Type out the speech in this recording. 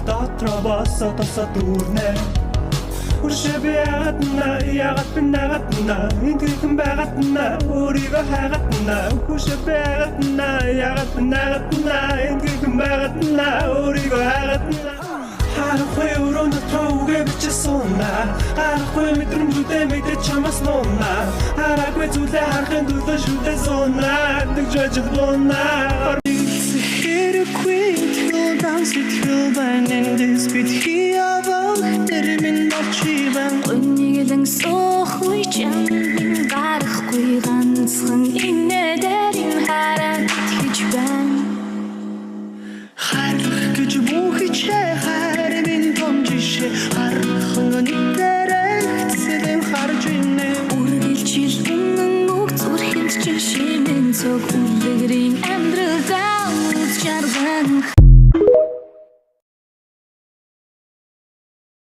дотроо босоо дүүрнэ Хуршэбэятна ягатна интгэн байгатна өөрийгөө хайгатна хуршэбэятна ягатна интгэн байгатна өөрийгөө хайгатна Харахгүй өрөөнд төвгөө бичсэна Харахгүй мэдрэмжүүдээ мэдээ чамаас нуна Харахгүй зүйлээ харахын тулд шүдээ зуна Нэг жижиг луна Here to quit, you'll dance with your band in this beat here, termin baci